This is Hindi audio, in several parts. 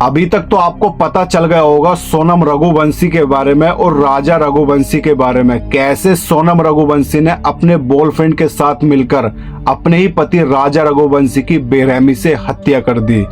अभी तक तो आपको पता चल गया होगा सोनम रघुवंशी के बारे में और राजा रघुवंशी के बारे में, कैसे सोनम रघुवंशी ने अपने बॉयफ्रेंड के साथ मिलकर अपने ही पति राजा रघुवंशी की बेरहमी से हत्या कर दी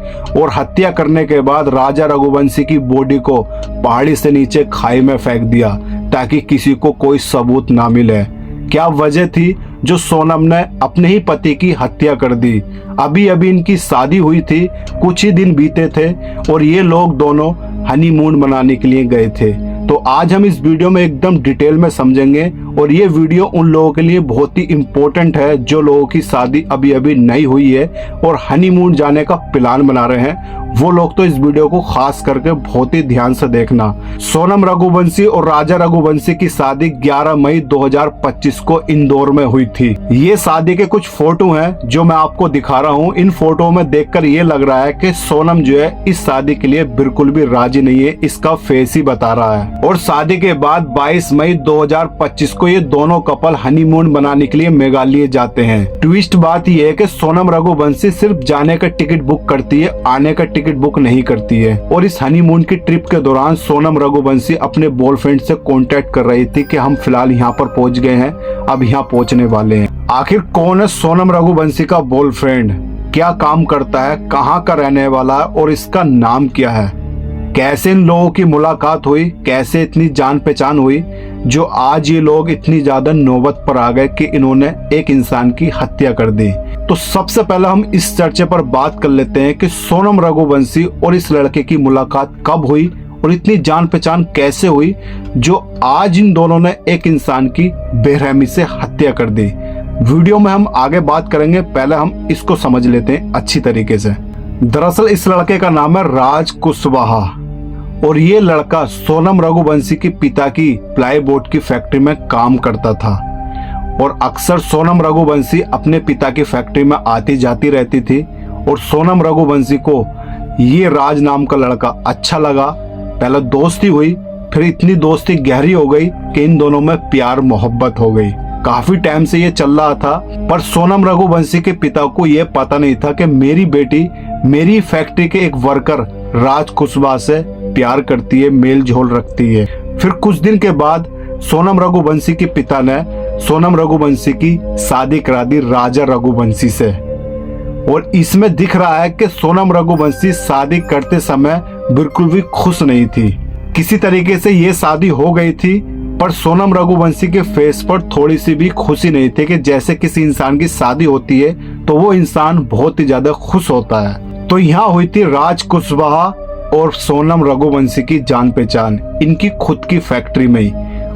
और हत्या करने के बाद राजा रघुवंशी की बॉडी को पहाड़ी से नीचे खाई में फेंक दिया ताकि किसी को कोई सबूत ना मिले। क्या वजह थी जो सोनम ने अपने ही पति की हत्या कर दी? अभी अभी इनकी शादी हुई थी, कुछ ही दिन बीते थे और ये लोग दोनों हनीमून मनाने के लिए गए थे। तो आज हम इस वीडियो में एकदम डिटेल में समझेंगे और ये वीडियो उन लोगों के लिए बहुत ही इम्पोर्टेंट है जो लोगों की शादी अभी अभी नहीं हुई है और हनीमून जाने का प्लान बना रहे हैं। वो लोग तो इस वीडियो को खास करके बहुत ही ध्यान से देखना। सोनम रघुवंशी और राजा रघुवंशी की शादी 11 मई 2025 को इंदौर में हुई थी। ये शादी के कुछ फोटो हैं जो मैं आपको दिखा रहा हूँ। इन फोटो में देखकर ये लग रहा है कि सोनम जो है इस शादी के लिए बिल्कुल भी राजी नहीं है, इसका फेस ही बता रहा है। और शादी के बाद 22 मई 2025 को ये दोनों कपल हनीमून बनाने के लिए मेघालय जाते हैं। ट्विस्ट बात यह है कि सोनम रघुवंशी सिर्फ जाने का टिकट बुक करती है, आने का टिकट बुक नहीं करती है। और इस हनीमून की ट्रिप के दौरान सोनम रघुवंशी अपने बॉयफ्रेंड से कांटेक्ट कर रही थी कि हम फिलहाल यहाँ पर पहुंच गए हैं, अब यहाँ पहुंचने वाले हैं। आखिर कौन है सोनम रघुवंशी का बॉयफ्रेंड, क्या काम करता है, कहाँ का रहने वाला है और इसका नाम क्या है? कैसे इन लोगों की मुलाकात हुई, कैसे इतनी जान पहचान हुई जो आज ये लोग इतनी ज्यादा नौबत पर आ गए कि इन्होंने एक इंसान की हत्या कर दी? तो सबसे पहले हम इस चर्चे पर बात कर लेते हैं कि सोनम रघुवंशी और इस लड़के की मुलाकात कब हुई और इतनी जान पहचान कैसे हुई जो आज इन दोनों ने एक इंसान की बेरहमी से हत्या कर दी। वीडियो में हम आगे बात करेंगे, पहले हम इसको समझ लेते हैं अच्छी तरीके से। दरअसल इस लड़के का नाम है राज कुशवाहा और ये लड़का सोनम रघुवंशी के पिता की प्लाईबोर्ड की फैक्ट्री में काम करता था और अक्सर सोनम रघुवंशी अपने पिता की फैक्ट्री में आती जाती रहती थी और सोनम रघुवंशी को ये राज नाम का लड़का अच्छा लगा। पहले दोस्ती हुई, फिर इतनी दोस्ती गहरी हो गई कि इन दोनों में प्यार मोहब्बत हो गई। काफी टाइम से ये चल रहा था पर सोनम रघुवंशी के पिता को ये पता नहीं था कि मेरी बेटी मेरी फैक्ट्री के एक वर्कर राज कुशवाहा से प्यार करती है, मेल जोल रखती है। फिर कुछ दिन के बाद सोनम रघुवंशी के पिता ने सोनम रघुवंशी की शादी करा दी राजा रघुवंशी से और इसमें दिख रहा है कि सोनम रघुवंशी शादी करते समय बिल्कुल भी खुश नहीं थी। किसी तरीके से ये शादी हो गई थी पर सोनम रघुवंशी के फेस पर थोड़ी सी भी खुशी नहीं थी कि जैसे किसी इंसान की शादी होती है तो वो इंसान बहुत ही ज्यादा खुश होता है। तो यहाँ हुई थी राज कुशवाहा और सोनम रघुवंशी की जान पहचान इनकी खुद की फैक्ट्री में ही,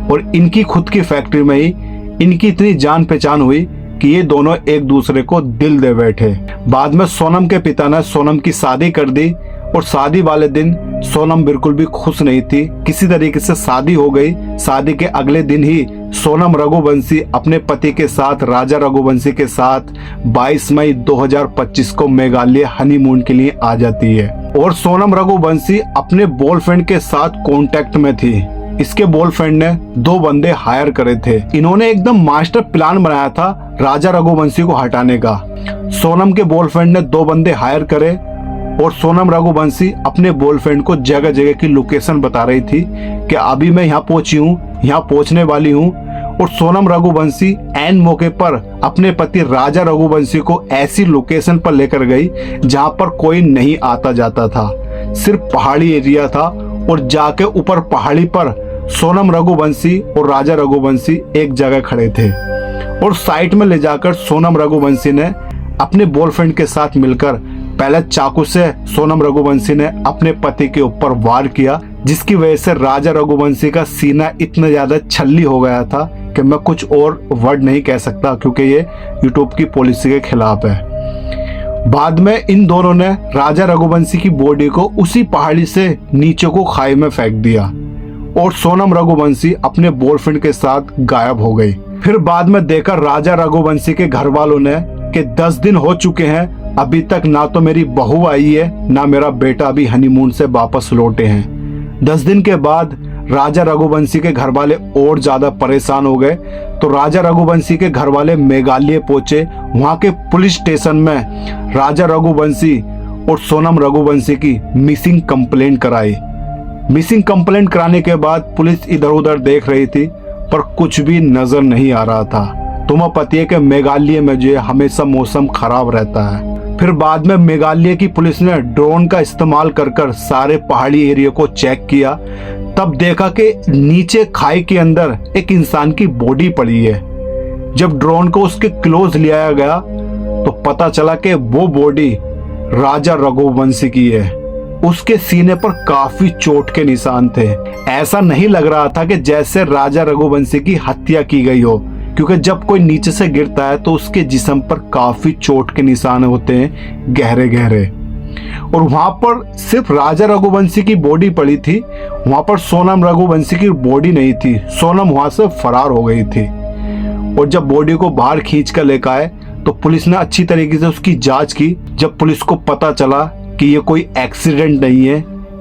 और इनकी खुद की फैक्ट्री में ही इनकी इतनी जान पहचान हुई कि ये दोनों एक दूसरे को दिल दे बैठे। बाद में सोनम के पिता ने सोनम की शादी कर दी और शादी वाले दिन सोनम बिल्कुल भी खुश नहीं थी। किसी तरीके से शादी हो गई। शादी के अगले दिन ही सोनम रघुवंशी अपने पति के साथ राजा रघुवंशी के साथ 22 मई 2025 को मेघालय हनीमून के लिए आ जाती है और सोनम रघुवंशी अपने बॉयफ्रेंड के साथ कांटेक्ट में थी। इसके बॉयफ्रेंड ने 2 बंदे हायर करे थे। इन्होंने एकदम मास्टर प्लान बनाया था राजा रघुवंशी को हटाने का। सोनम के बॉयफ्रेंड ने 2 बंदे हायर करे और सोनम रघुवंशी अपने बॉयफ्रेंड को जगह जगह की लोकेशन बता रही थी कि अभी मैं यहाँ पहुंची हूँ, यहाँ पहुंचने वाली हूँ। और सोनम रघुवंशी एन मौके पर अपने पति राजा रघुवंशी को ऐसी लोकेशन पर लेकर गई जहाँ पर कोई नहीं आता जाता था, सिर्फ पहाड़ी एरिया था। और जाके ऊपर पहाड़ी पर सोनम रघुवंशी और राजा रघुवंशी एक जगह खड़े थे और साइड में ले जाकर सोनम रघुवंशी ने अपने बॉयफ्रेंड के साथ मिलकर पहले चाकू से सोनम रघुवंशी ने अपने पति के ऊपर वार किया, जिसकी वजह से राजा रघुवंशी का सीना इतना ज्यादा छल्ली हो गया था कि मैं कुछ और वर्ड नहीं कह सकता क्योंकि ये यूट्यूब की पॉलिसी के खिलाफ है। बाद में इन दोनों ने राजा रघुवंशी की बॉडी को उसी पहाड़ी से नीचे को खाई में फेंक दिया और सोनम रघुवंशी अपने बॉयफ्रेंड के साथ गायब हो गई। फिर बाद में देखा राजा रघुवंशी के घर वालों ने कि 10 दिन हो चुके हैं, अभी तक ना तो मेरी बहू आई है ना मेरा बेटा अभी हनीमून से वापस लौटे हैं। 10 दिन के बाद राजा रघुवंशी के घर वाले और ज्यादा परेशान हो गए तो राजा रघुवंशी के घर वाले मेघालय पहुंचे। वहां के पुलिस स्टेशन में राजा रघुवंशी और सोनम रघुवंशी की मिसिंग कंप्लेंट कराई। मिसिंग कंप्लेंट कराने के बाद पुलिस इधर उधर देख रही थी पर कुछ भी नजर नहीं आ रहा था। तुम्हें पता है कि मेघालय में जो है हमेशा मौसम खराब रहता है। फिर बाद में मेघालय की पुलिस ने ड्रोन का इस्तेमाल कर सारे पहाड़ी एरिया को चेक किया, तब देखा कि नीचे खाई के अंदर एक इंसान की बॉडी पड़ी है। जब ड्रोन को उसके क्लोज लिया गया तो पता चला कि वो बॉडी राजा रघुवंशी की है। उसके सीने पर काफी चोट के निशान थे। ऐसा नहीं लग रहा था कि जैसे राजा रघुवंशी की हत्या की गई हो, क्योंकि जब कोई नीचे से गिरता है तो उसके जिस्म पर काफी चोट के निशान होते हैं, गहरे गहरे। और वहां पर सिर्फ राजा रघुवंशी की बॉडी पड़ी थी, वहां पर सोनम रघुवंशी की बॉडी नहीं थी। सोनम वहां से फरार हो गई थी। और जब बॉडी को बाहर खींच कर लेकर आए तो पुलिस ने अच्छी तरीके से उसकी जांच की। जब पुलिस को पता चला कि ये कोई एक्सीडेंट नहीं है,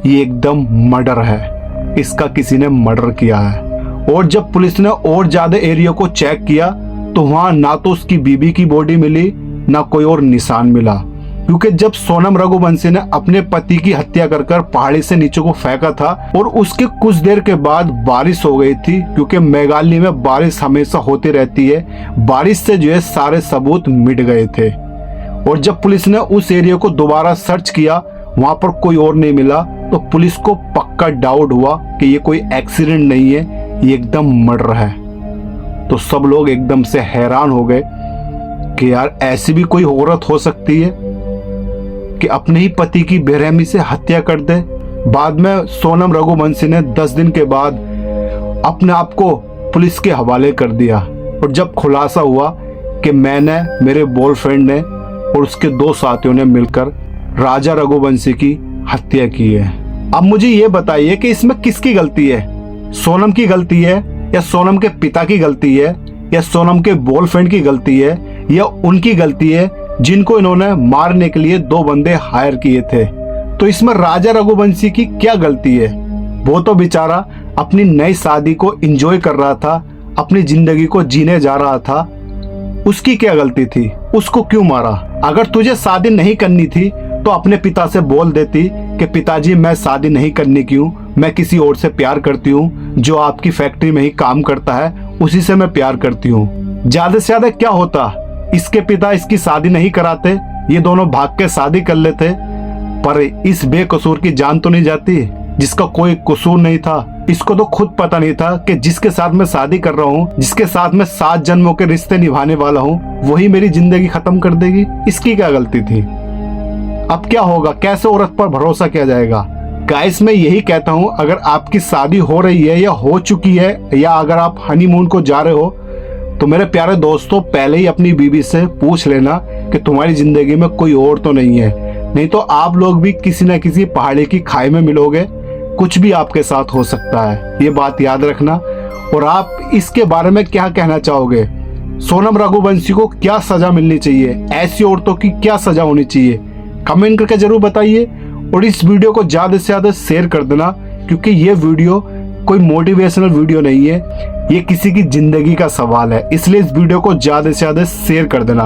ये एकदम मर्डर है, इसका किसी ने मर्डर किया है। और जब पुलिस ने और ज्यादा एरिया को चेक किया तो वहां ना तो उसकी बीबी की बॉडी मिली, ना कोई और निशान मिला। क्योंकि जब सोनम रघुवंशी ने अपने पति की हत्या कर पहाड़ी से नीचे को फेंका था और उसके कुछ देर के बाद बारिश हो गई थी, क्योंकि मेघालय में बारिश हमेशा होती रहती है। बारिश से जो है सारे सबूत मिट गए थे। और जब पुलिस ने उस एरिया को दोबारा सर्च किया, वहां पर कोई और नहीं मिला, तो पुलिस को पक्का डाउट हुआ कि ये कोई एक्सीडेंट नहीं है, ये एकदम मर्डर है। तो सब लोग एकदम से हैरान हो गए कि यार ऐसी भी कोई औरत हो सकती है कि अपने ही पति की बेरहमी से हत्या कर दे। बाद में सोनम रघुवंशी ने 10 दिन के बाद अपने आप को पुलिस के हवाले कर दिया। और जब खुलासा हुआ कि मैंने, मेरे बॉयफ्रेंड ने और उसके 2 साथियों ने मिलकर राजा रघुवंशी की हत्या की है। अब मुझे ये बताइए कि इसमें किसकी गलती है? सोनम की गलती है, या सोनम के पिता की गलती है, या सोनम के बॉयफ्रेंड की गलती है, या उनकी गलती है जिनको इन्होंने मारने के लिए 2 बंदे हायर किए थे? तो इसमें राजा रघुवंशी की क्या गलती है? वो तो बेचारा अपनी नई शादी को एंजॉय कर रहा था, अपनी जिंदगी को जीने जा रहा था। उसकी क्या गलती थी? उसको क्यों मारा? अगर तुझे शादी नहीं करनी थी तो अपने पिता से बोल देती कि पिताजी मैं शादी नहीं करने की हूँ, मैं किसी और से प्यार करती हूँ, जो आपकी फैक्ट्री में ही काम करता है उसी से मैं प्यार करती हूँ। ज्यादा से ज्यादा क्या होता, इसके पिता इसकी शादी नहीं कराते, ये दोनों भाग के शादी कर लेते। पर इस बेकसूर की जान तो नहीं जाती, जिसका कोई कसूर नहीं था। इसको तो खुद पता नहीं था कि जिसके साथ मैं शादी कर रहा हूँ, जिसके साथ मैं 7 जन्मों के रिश्ते निभाने वाला हूँ, वही मेरी जिंदगी खत्म कर देगी। इसकी क्या गलती थी? अब क्या होगा? कैसे औरत पर भरोसा किया जाएगा? गाइस, मैं यही कहता हूँ, अगर आपकी शादी हो रही है या हो चुकी है, या अगर आप हनीमून को जा रहे हो, तो मेरे प्यारे दोस्तों पहले ही अपनी बीवी से पूछ लेना कि तुम्हारी जिंदगी में कोई और तो नहीं है। नहीं तो आप लोग भी किसी न किसी पहाड़ी की खाई में मिलोगे, कुछ भी आपके साथ हो सकता है, ये बात याद रखना। और आप इसके बारे में क्या कहना चाहोगे? सोनम रघुवंशी को क्या सजा मिलनी चाहिए? ऐसी औरतों की क्या सजा होनी चाहिए? कमेंट करके जरूर बताइए। और इस वीडियो को ज्यादा से ज्यादा शेयर कर देना, क्योंकि ये वीडियो कोई मोटिवेशनल वीडियो नहीं है, ये किसी की जिंदगी का सवाल है। इसलिए इस वीडियो को ज्यादा से ज्यादा शेयर कर देना।